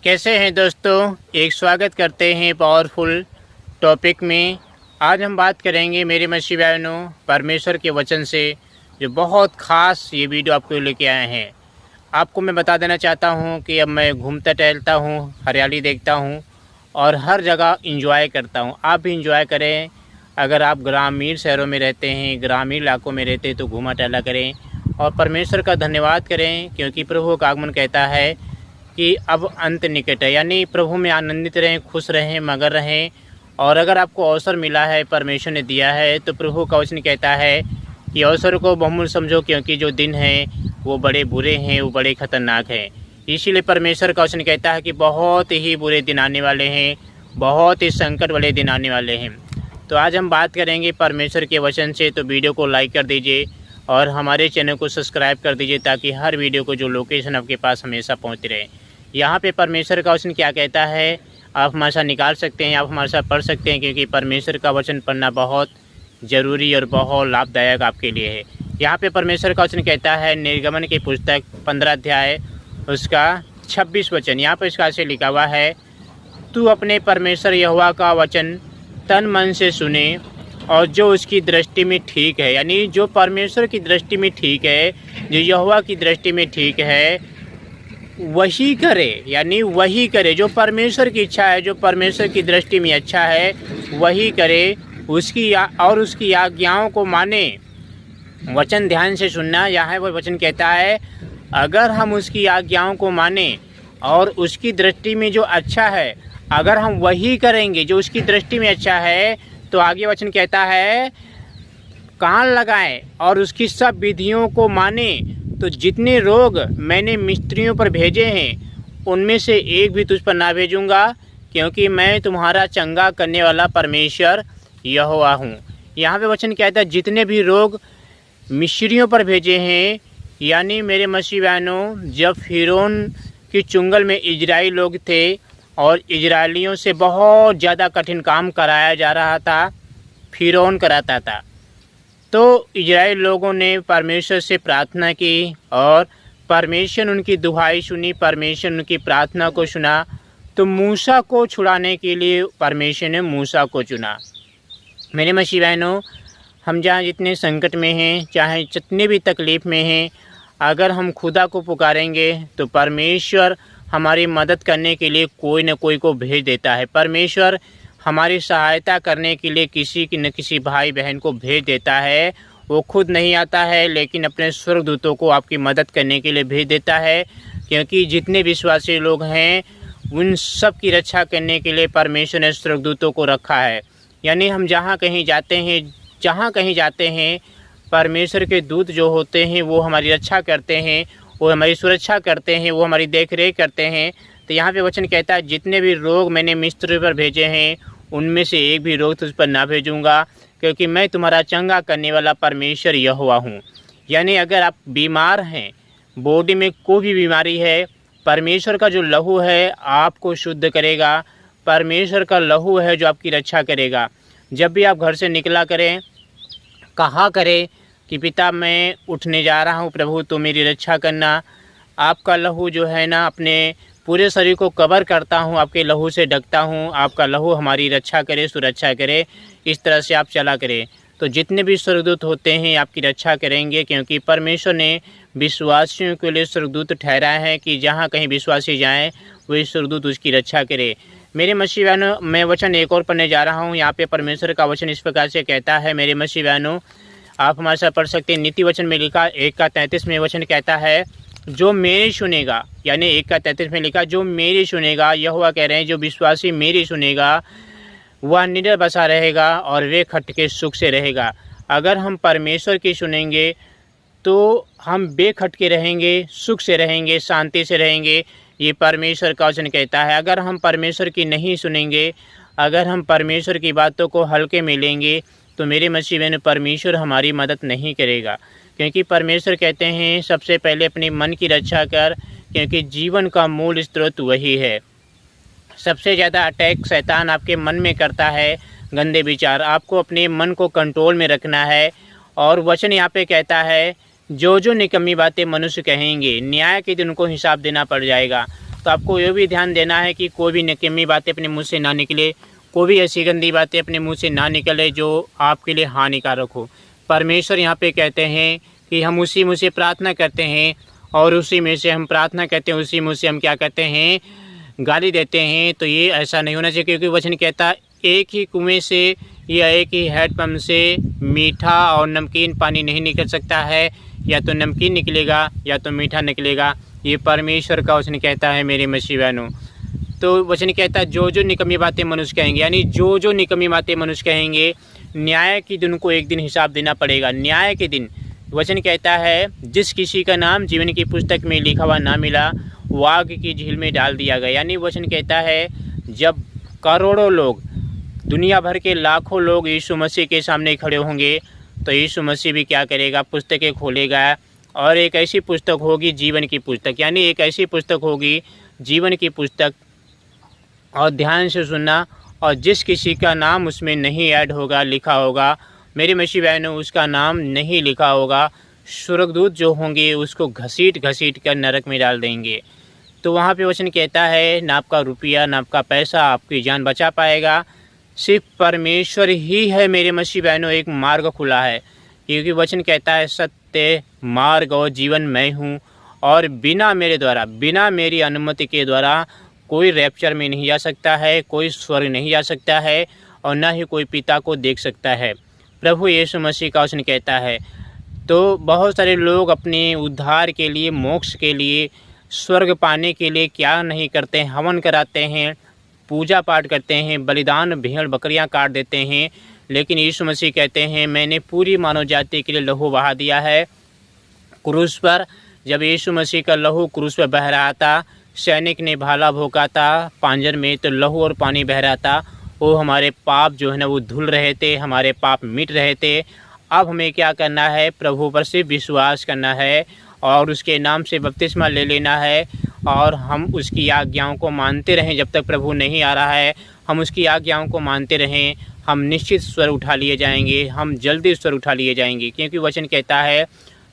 कैसे हैं दोस्तों, एक स्वागत करते हैं पावरफुल टॉपिक में। आज हम बात करेंगे मेरे मसीह भाइयों परमेश्वर के वचन से, जो बहुत ख़ास ये वीडियो आपको लेके आए हैं। आपको मैं बता देना चाहता हूँ कि अब मैं घूमता टहलता हूँ, हरियाली देखता हूँ और हर जगह इंजॉय करता हूँ। आप भी इंजॉय करें। अगर आप ग्रामीण शहरों में रहते हैं, ग्रामीण इलाकों में रहते हैं, तो घूमा टहला करें और परमेश्वर का धन्यवाद करें, क्योंकि प्रभु का आगमन कहता है कि अब अंत निकट है। यानी प्रभु में आनंदित रहें, खुश रहें, मगन रहें। और अगर आपको अवसर मिला है, परमेश्वर ने दिया है, तो प्रभु का वचन कहता है कि अवसर को बहुमूल्य समझो, क्योंकि जो दिन हैं वो बड़े बुरे हैं, वो बड़े खतरनाक हैं। इसीलिए परमेश्वर का वचन कहता है कि बहुत ही बुरे दिन आने वाले हैं, बहुत ही संकट वाले दिन आने वाले हैं। तो आज हम बात करेंगे परमेश्वर के वचन से। तो वीडियो को लाइक कर दीजिए और हमारे चैनल को सब्सक्राइब कर दीजिए, ताकि हर वीडियो को जो लोकेशन आपके पास हमेशा पहुँचती रहे। यहाँ पे परमेश्वर का वचन क्या कहता है, आप हमारे साथ निकाल सकते हैं, आप हमारे साथ पढ़ सकते हैं, क्योंकि परमेश्वर का वचन पढ़ना बहुत ज़रूरी और बहुत लाभदायक आपके लिए है। यहाँ पे परमेश्वर का वचन कहता है, निर्गमन की पुस्तक 15 अध्याय उसका 26 वचन। यहाँ पर इसका ऐसे लिखा हुआ है, तू अपने परमेश्वर यहोवा का वचन तन मन से सुने और जो उसकी दृष्टि में ठीक है। यानी जो परमेश्वर की दृष्टि में ठीक है, जो यहोवा की दृष्टि में ठीक है, वही करे। यानी वही करे जो परमेश्वर की इच्छा है, जो परमेश्वर की दृष्टि में अच्छा है, वही करे। उसकी आज्ञाओं को माने। वचन ध्यान से सुनना। यहाँ वो वचन कहता है, अगर हम उसकी आज्ञाओं को माने और उसकी दृष्टि में जो अच्छा है, अगर हम वही करेंगे जो उसकी दृष्टि में अच्छा है, तो आगे वचन कहता है, कान लगाएं और उसकी सब विधियों को माने। तो जितने रोग मैंने मिस्त्रियों पर भेजे हैं, उनमें से एक भी तुझ पर ना भेजूंगा, क्योंकि मैं तुम्हारा चंगा करने वाला परमेश्वर यहोवा हूँ। यहाँ पे वचन कहता है, जितने भी रोग मिस्रियों पर भेजे हैं। यानी मेरे मसीह बहनों, जब फिरौन की चुंगल में इजराइली लोग थे और इजरायलियों से बहुत ज़्यादा कठिन काम कराया जा रहा था, फिरौन कराता था, तो इजराइल लोगों ने परमेश्वर से प्रार्थना की और परमेश्वर उनकी दुहाई सुनी, परमेश्वर उनकी प्रार्थना को सुना। तो मूसा को छुड़ाने के लिए परमेश्वर ने मूसा को चुना। मेरे मसीह बहनों, हम जहाँ जितने संकट में हैं, चाहे जितने भी तकलीफ़ में हैं, अगर हम खुदा को पुकारेंगे तो परमेश्वर हमारी मदद करने के लिए कोई न कोई को भेज देता है। परमेश्वर हमारी सहायता करने के लिए किसी न किसी भाई बहन को भेज देता है। वो खुद नहीं आता है, लेकिन अपने स्वर्गदूतों को आपकी मदद करने के लिए भेज देता है, क्योंकि जितने विश्वासी लोग हैं उन सब की रक्षा करने के लिए परमेश्वर ने स्वर्गदूतों को रखा है। यानी हम जहाँ कहीं जाते हैं, परमेश्वर के दूत जो होते हैं वो हमारी रक्षा करते हैं, वो हमारी सुरक्षा करते हैं, वो हमारी देख रेख करते हैं। तो यहाँ पे वचन कहता है, जितने भी रोग मैंने मिस्र पर भेजे हैं, उनमें से एक भी रोग तुझ पर ना भेजूंगा, क्योंकि मैं तुम्हारा चंगा करने वाला परमेश्वर यहोवा हूँ। यानी अगर आप बीमार हैं, बॉडी में कोई भी बीमारी है, परमेश्वर का जो लहू है आपको शुद्ध करेगा। परमेश्वर का लहू है जो आपकी रक्षा करेगा। जब भी आप घर से निकला करें, कहा करें कि पिता मैं उठने जा रहा हूँ, प्रभु तो मेरी रक्षा करना। आपका लहू जो है ना, अपने पूरे शरीर को कवर करता हूँ, आपके लहू से ढकता हूँ। आपका लहू हमारी रक्षा करे, सुरक्षा करे। इस तरह से आप चला करें, तो जितने भी स्वर्गदूत होते हैं आपकी रक्षा करेंगे, क्योंकि परमेश्वर ने विश्वासियों के लिए स्वर्गदूत ठहराया है कि जहाँ कहीं विश्वासी जाएँ वही स्वर्गदूत उसकी रक्षा करे। मेरे मसीह बहनों, मैं वचन एक और पढ़ने जा रहा हूँ। यहाँ पे परमेश्वर का वचन इस प्रकार से कहता है, मेरे मसीह बहनों, आप हमारे साथ पढ़ सकते हैं। नीति वचन में लिखा 1:33 में वचन कहता है, जो मेरी सुनेगा। यानी 1:33 में लिखा, जो मेरी सुनेगा। यहोवा कह रहे हैं, जो विश्वासी मेरी सुनेगा वह निडर बसा रहेगा और वे खटके सुख से रहेगा। अगर हम परमेश्वर की सुनेंगे तो हम बेखटके रहेंगे, सुख से रहेंगे, शांति से रहेंगे। ये परमेश्वर का वचन कहता है। अगर हम परमेश्वर की नहीं सुनेंगे, अगर हम परमेश्वर की बातों को हल्के में लेंगे, तो मेरे मसीह बहन, परमेश्वर हमारी मदद नहीं करेगा। क्योंकि परमेश्वर कहते हैं, सबसे पहले अपने मन की रक्षा कर, क्योंकि जीवन का मूल स्रोत वही है। सबसे ज़्यादा अटैक शैतान आपके मन में करता है, गंदे विचार। आपको अपने मन को कंट्रोल में रखना है। और वचन यहाँ पे कहता है, जो जो निकम्मी बातें मनुष्य कहेंगे, न्याय के दिन उनको हिसाब देना पड़ जाएगा। तो आपको ये भी ध्यान देना है कि कोई भी निकम्मी बातें अपने मुंह से ना निकले, कोई भी ऐसी गंदी बातें अपने मुंह से ना निकले जो आपके लिए हानिकारक हो। परमेश्वर यहाँ पे कहते हैं कि हम उसी मुँह से प्रार्थना करते हैं और उसी में से हम प्रार्थना करते हैं, उसी मुँह से हम क्या करते हैं, गाली देते हैं। तो ये ऐसा नहीं होना चाहिए, क्योंकि वचन कहता है एक ही कुएं से या एक ही हैंडपम्प से मीठा और नमकीन पानी नहीं निकल सकता है, या तो नमकीन निकलेगा या तो मीठा निकलेगा। ये परमेश्वर का वचन कहता है मेरे मसीह बहनों। तो वचन कहता है जो जो निकम्मी बातें मनुष्य कहेंगे, यानी जो जो निकम्मी बातें मनुष्य कहेंगे, न्याय के दिन को एक दिन हिसाब देना पड़ेगा। न्याय के दिन वचन कहता है जिस किसी का नाम जीवन की पुस्तक में लिखा हुआ ना मिला वो आग की झील में डाल दिया गया। यानी वचन कहता है जब करोड़ों लोग, दुनिया भर के लाखों लोग यीशु मसीह के सामने खड़े होंगे तो यीशु मसीह भी क्या करेगा, पुस्तकें खोलेगा और एक ऐसी पुस्तक होगी जीवन की पुस्तक, यानी एक ऐसी पुस्तक होगी जीवन की पुस्तक। और ध्यान से सुनना, और जिस किसी का नाम उसमें नहीं ऐड होगा, लिखा होगा, मेरे मसीह बहनों, उसका नाम नहीं लिखा होगा, स्वर्गदूत जो होंगे उसको घसीट घसीट कर नरक में डाल देंगे। तो वहाँ पे वचन कहता है ना आपका रुपया ना आपका पैसा आपकी जान बचा पाएगा, सिर्फ परमेश्वर ही है मेरे मसीह बहनों एक मार्ग खुला है। क्योंकि वचन कहता है सत्य मार्ग और जीवन मैं हूँ, और बिना मेरे द्वारा, बिना मेरी अनुमति के द्वारा कोई रैप्चर में नहीं जा सकता है, कोई स्वर्ग नहीं जा सकता है, और ना ही कोई पिता को देख सकता है। प्रभु यीशु मसीह का वचन कहता है। तो बहुत सारे लोग अपने उद्धार के लिए, मोक्ष के लिए, स्वर्ग पाने के लिए क्या नहीं करते हैं, हवन कराते हैं, पूजा पाठ करते हैं, बलिदान भेड़ बकरियां काट देते हैं। लेकिन यीशु मसीह कहते हैं मैंने पूरी मानव जाति के लिए लहू बहा दिया है क्रूस पर। जब यीशु मसीह का लहू क्रूस पर बह रहा था, सैनिक ने भाला भोंका था पांजर में, तो लहू और पानी बह रहा था, वो हमारे पाप जो है ना वो धुल रहे थे, हमारे पाप मिट रहे थे। अब हमें क्या करना है, प्रभु पर सिर्फ विश्वास करना है और उसके नाम से बपतिस्मा ले लेना है, और हम उसकी आज्ञाओं को मानते रहें जब तक प्रभु नहीं आ रहा है। हम उसकी आज्ञाओं को मानते रहें, हम निश्चित स्वर उठा लिए जाएंगे, हम जल्दी स्वर उठा लिए जाएंगे। क्योंकि वचन कहता है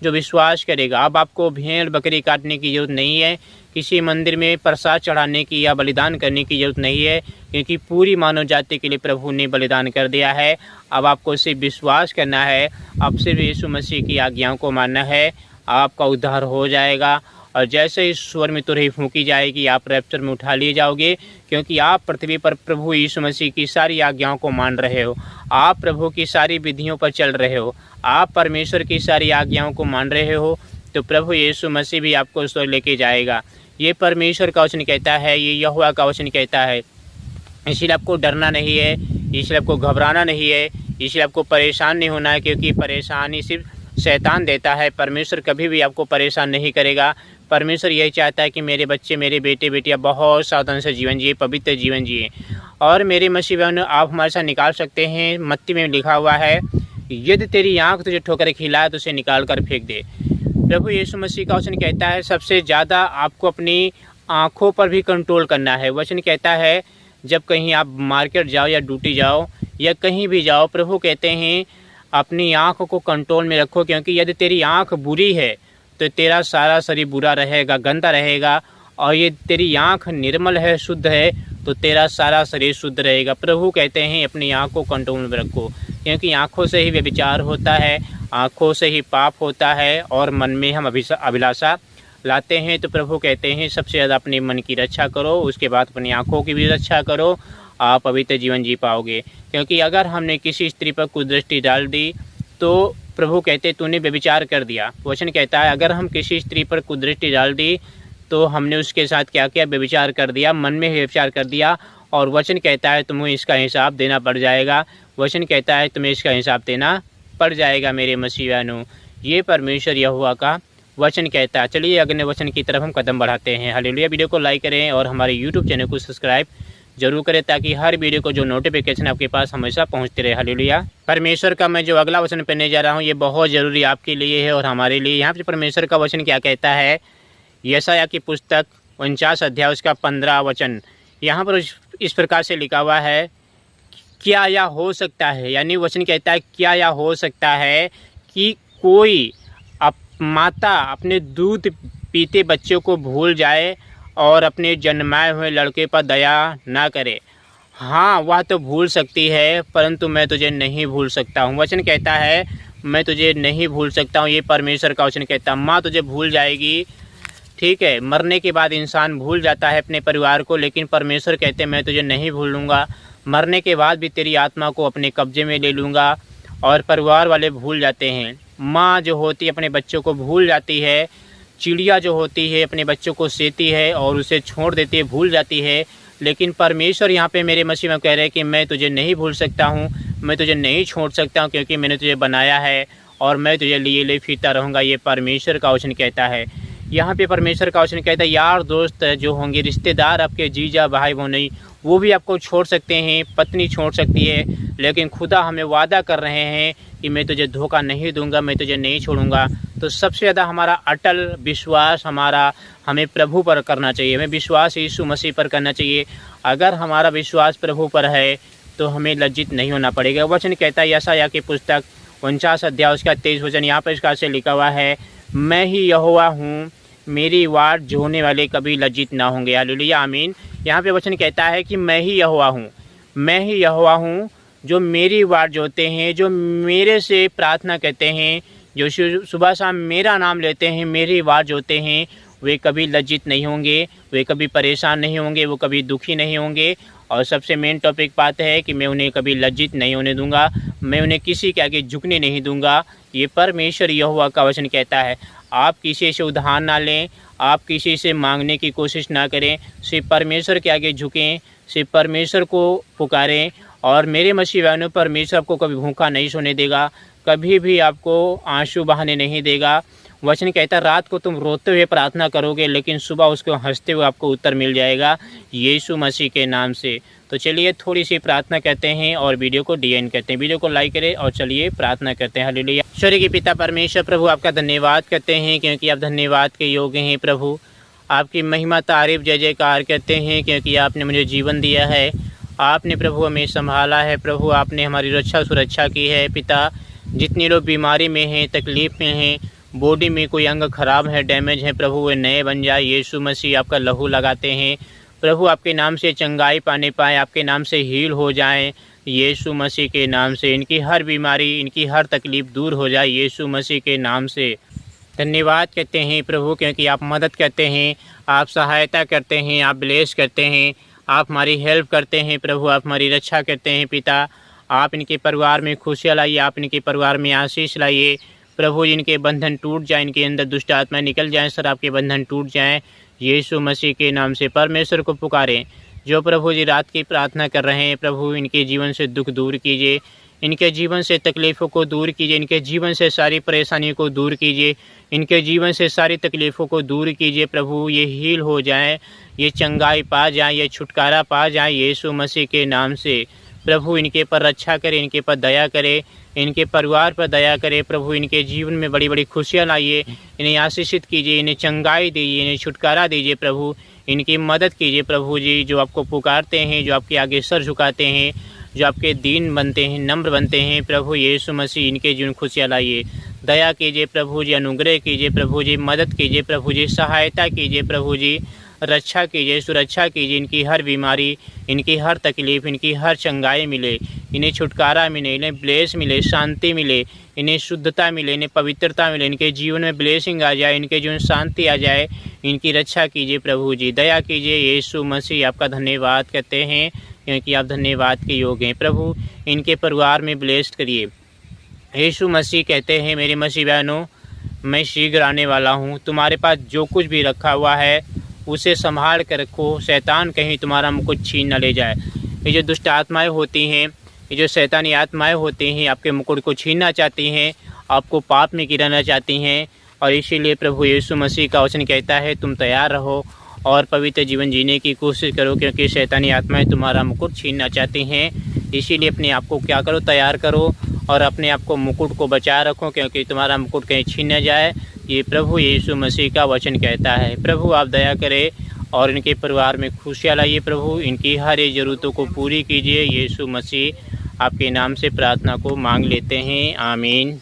जो विश्वास करेगा, अब आपको भेड़ बकरी काटने की ज़रूरत नहीं है, किसी मंदिर में प्रसाद चढ़ाने की या बलिदान करने की ज़रूरत नहीं है, क्योंकि पूरी मानव जाति के लिए प्रभु ने बलिदान कर दिया है। अब आपको सिर्फ विश्वास करना है, अब सिर्फ यीशु मसीह की आज्ञाओं को मानना है, आपका उद्धार हो जाएगा। और जैसे ही स्वर में तुरही फूंकी जाएगी आप रैप्चर में उठा लिए जाओगे, क्योंकि आप पृथ्वी पर प्रभु यीशु मसीह की सारी आज्ञाओं को मान रहे हो, आप प्रभु की सारी विधियों पर चल रहे हो, आप परमेश्वर की सारी आज्ञाओं को मान रहे हो, तो प्रभु यीशु मसीह भी आपको स्वर लेके जाएगा। ये परमेश्वर का वचन कहता है, ये यहोवा का वचन कहता है। इसलिए आपको डरना नहीं है, इसलिए आपको घबराना नहीं है, इसलिए आपको परेशान नहीं होना है, क्योंकि परेशानी सिर्फ शैतान देता है। परमेश्वर कभी भी आपको परेशान नहीं करेगा। परमेश्वर यही चाहता है कि मेरे बच्चे, मेरे बेटे बेटियां बहुत सावधान से जीवन जिए, पवित्र जीवन जिए। और मेरे मसीह बहनों, आप हमारे साथ निकाल सकते हैं, मत्ती में लिखा हुआ है यदि तेरी आँख तुझे ठोकर खिलाए तो उसे निकाल कर फेंक दे। प्रभु यीशु मसीह का वचन कहता है सबसे ज़्यादा आपको अपनी आँखों पर भी कंट्रोल करना है। वचन कहता है जब कहीं आप मार्केट जाओ या ड्यूटी जाओ या कहीं भी जाओ, प्रभु कहते हैं अपनी आँख को कंट्रोल में रखो, क्योंकि यदि तेरी आँख बुरी है तो तेरा सारा शरीर बुरा रहेगा, गंदा रहेगा, और ये तेरी आँख निर्मल है, शुद्ध है, तो तेरा सारा शरीर शुद्ध रहेगा। प्रभु कहते हैं अपनी आँख को कंट्रोल में रखो, क्योंकि आँखों से ही व्यभिचार होता है, आँखों से ही पाप होता है, और मन में हम अभिलाषा लाते हैं। तो प्रभु कहते हैं सबसे ज़्यादा अपने मन की रक्षा करो, उसके बाद अपनी आँखों की भी रक्षा करो, आप पवित्र जीवन जी पाओगे। क्योंकि अगर हमने किसी स्त्री पर कुदृष्टि डाल दी तो प्रभु कहते तूने व्यभिचार कर दिया। वचन कहता है अगर हम किसी स्त्री पर कुदृष्टि डाल दी तो हमने उसके साथ क्या किया, व्यभिचार कर दिया, मन में व्यभिचार कर दिया। और वचन कहता है तुम्हें इसका हिसाब देना पड़ जाएगा। वचन कहता है तुम्हें इसका हिसाब देना पड़ जाएगा मेरे मसीहानु। ये परमेश्वर यहोवा का वचन कहता है। चलिए अगले वचन की तरफ हम कदम बढ़ाते हैं। हालेलुया। वीडियो को लाइक करें और हमारे यूट्यूब चैनल को सब्सक्राइब जरूर करें, ताकि हर वीडियो को जो नोटिफिकेशन आपके पास हमेशा पहुंचते रहे। हालेलुया। परमेश्वर का मैं जो अगला वचन पढ़ने जा रहा हूं ये बहुत ज़रूरी आपके लिए है और हमारे लिए। यहाँ पे परमेश्वर का वचन क्या कहता है, यशायाह की पुस्तक 49 अध्याय उसका 15 वचन। यहाँ पर इस प्रकार से लिखा हुआ है, क्या यह हो सकता है, यानी वचन कहता है क्या यह हो सकता है कि कोई माता अपने दूध पीते बच्चों को भूल जाए और अपने जन्माए हुए लड़के पर दया ना करे। हाँ, वह तो भूल सकती है, परंतु मैं तुझे नहीं भूल सकता हूँ। वचन कहता है मैं तुझे नहीं भूल सकता हूँ, ये परमेश्वर का वचन कहता है। माँ तुझे भूल जाएगी, ठीक है, मरने के बाद इंसान भूल जाता है अपने परिवार को, लेकिन परमेश्वर कहते हैं मैं तुझे नहीं भूलूंगा। मरने के बाद भी तेरी आत्मा को अपने कब्जे में ले लूँगा। और परिवार वाले भूल जाते हैं, माँ जो होती है अपने बच्चों को भूल जाती है, चिड़िया जो होती है अपने बच्चों को सेती है और उसे छोड़ देती है, भूल जाती है। लेकिन परमेश्वर यहाँ पे मेरे मसीह में कह रहे हैं कि मैं तुझे नहीं भूल सकता हूँ, मैं तुझे नहीं छोड़ सकता हूँ, क्योंकि मैंने तुझे बनाया है और मैं तुझे लिए फिरता रहूँगा। ये परमेश्वर का वचन कहता है। यहाँ पे परमेश्वर का वचन कहता है यार दोस्त जो होंगे, रिश्तेदार, आपके जीजा भाई बहन, वो भी आपको छोड़ सकते हैं, पत्नी छोड़ सकती है, लेकिन खुदा हमें वादा कर रहे हैं कि मैं तुझे धोखा नहीं दूंगा, मैं तुझे नहीं छोड़ूंगा। तो सबसे ज़्यादा हमारा अटल विश्वास हमें प्रभु पर करना चाहिए, हमें विश्वास यीशु मसीह पर करना चाहिए। अगर हमारा विश्वास प्रभु पर है तो हमें लज्जित नहीं होना पड़ेगा। वचन कहता है यशायाह की पुस्तक 49 अध्याय उसका 23 वचन, यहाँ पर इसका से लिखा हुआ है मैं ही यहोवा हूँ, मेरी वाट जोहने वाले कभी लज्जित ना होंगे। हालेलुया, आमीन। यहाँ पे वचन कहता है कि मैं ही यहोवा हूँ, मैं ही यहोवा हूँ, जो मेरी वाट जोते हैं, जो मेरे से प्रार्थना करते हैं, जो सुबह शाम मेरा नाम लेते हैं, मेरी वाट जोते हैं, वे कभी लज्जित नहीं होंगे, वे कभी परेशान नहीं होंगे, वो कभी दुखी नहीं होंगे। और सबसे मेन टॉपिक बात है कि मैं उन्हें कभी लज्जित नहीं होने दूंगा, मैं उन्हें किसी के आगे झुकने नहीं दूंगा। ये परमेश्वर यहोवा का वचन कहता है। आप किसी से उधार ना लें, आप किसी से मांगने की कोशिश ना करें, सिर्फ परमेश्वर के आगे झुकें, सिर्फ परमेश्वर को पुकारें। और मेरे मसीह भाइयों, परमेश्वर आपको कभी भूखा नहीं सोने देगा, कभी भी आपको आंसू बहाने नहीं देगा। वचन कहता है रात को तुम रोते हुए प्रार्थना करोगे, लेकिन सुबह उसको हंसते हुए आपको उत्तर मिल जाएगा यीशु मसीह के नाम से। तो चलिए थोड़ी सी प्रार्थना करते हैं और वीडियो को डीएन करते हैं। वीडियो को लाइक करें और चलिए प्रार्थना करते हैं। हालेलुया। ईश्वर के पिता परमेश्वर प्रभु, आपका धन्यवाद करते हैं क्योंकि आप धन्यवाद के योग्य हैं प्रभु। आपकी महिमा तारीफ जय जयकार करते हैं क्योंकि आपने मुझे जीवन दिया है, आपने प्रभु हमें संभाला है प्रभु, आपने हमारी रक्षा सुरक्षा की है पिता। जितने लोग बीमारी में हैं, तकलीफ़ में हैं, बॉडी में कोई अंग खराब है, डैमेज है प्रभु, वे नए बन जाए। यीशु मसीह आपका लहू लगाते हैं प्रभु, आपके नाम से चंगाई पाने पाए, आपके नाम से हील हो जाएं। यीशु मसीह के नाम से इनकी हर बीमारी, इनकी हर तकलीफ़ दूर हो जाए यीशु मसीह के नाम से। धन्यवाद करते हैं प्रभु क्योंकि आप मदद करते हैं, आप सहायता करते हैं, आप ब्लेस करते हैं, आप हमारी हेल्प करते हैं प्रभु, आप हमारी रक्षा करते हैं पिता। आप इनके परिवार में खुशियाँ लाइए, आप इनके परिवार में आशीष लाइए प्रभु। जिनके बंधन टूट जाए, इनके अंदर दुष्ट आत्मा निकल जाएं, सर आपके बंधन टूट जाएं यीशु मसीह के नाम से। परमेश्वर को पुकारें जो प्रभु जी रात की प्रार्थना कर रहे हैं प्रभु, इनके जीवन से दुख दूर कीजिए, इनके जीवन से तकलीफ़ों को दूर कीजिए, इनके जीवन से सारी परेशानियों को दूर कीजिए, इनके जीवन से सारी तकलीफ़ों को दूर कीजिए प्रभु। ये हील हो जाएं, ये चंगाई पा जाएं, ये छुटकारा पा जाएं यीशु मसीह के नाम से प्रभु। इनके पर रक्षा करें, इनके पर दया करें, इनके परिवार पर दया करें प्रभु। इनके जीवन में बड़ी बड़ी खुशियाँ लाइए, इन्हें आशीषित कीजिए, इन्हें चंगाई दीजिए, इन्हें छुटकारा दीजिए प्रभु। इनकी मदद कीजिए प्रभु जी, जो आपको पुकारते हैं, जो आपके आगे सर झुकाते हैं, जो आपके दीन बनते हैं, नम्र बनते हैं प्रभु यीशु मसीह। इनके जीवन खुशियाँ लाइए, दया कीजिए प्रभु जी, अनुग्रह कीजिए प्रभु जी, मदद कीजिए प्रभु जी, सहायता कीजिए प्रभु जी, रक्षा कीजिए, सुरक्षा कीजिए। इनकी हर बीमारी, इनकी हर तकलीफ़, इनकी हर चंगाई मिले, इन्हें छुटकारा मिले, इन्हें ब्लेस मिले, शांति मिले, इन्हें शुद्धता मिले, इन्हें पवित्रता मिले, इनके जीवन में ब्लेसिंग आ जाए, इनके जीवन शांति आ जाए। इनकी रक्षा कीजिए प्रभु जी, दया कीजिए यीशु मसीह। आपका धन्यवाद करते हैं क्योंकि आप धन्यवाद के योग्य हैं प्रभु। इनके परिवार में ब्लेस्ड करिए यीशु मसीह। कहते हैं मेरे मसीह बहनों, मैं शीघ्र आने वाला हूँ, तुम्हारे पास जो कुछ भी रखा हुआ है उसे संभाल कर रखो, शैतान कहीं तुम्हारा मुकुट छीन न ले जाए। ये जो दुष्ट आत्माएं होती हैं, ये जो शैतानी आत्माएं होती हैं, आपके मुकुट को छीनना चाहती हैं, आपको पाप में गिराना चाहती हैं। और इसीलिए प्रभु यीशु मसीह का वचन कहता है तुम तैयार रहो और पवित्र जीवन जीने की कोशिश करो, क्योंकि शैतानी आत्माएं तुम्हारा मुकुट छीनना चाहती हैं। इसीलिए अपने आप को क्या करो, तैयार करो और अपने आप को मुकुट को बचा रखो, क्योंकि तुम्हारा मुकुट कहीं छीन न जाए। ये प्रभु यीशु मसीह का वचन कहता है। प्रभु आप दया करें और इनके परिवार में खुशियाँ लाइए प्रभु, इनकी हर एक ज़रूरतों को पूरी कीजिए यीशु मसीह। आपके नाम से प्रार्थना को मांग लेते हैं, आमीन।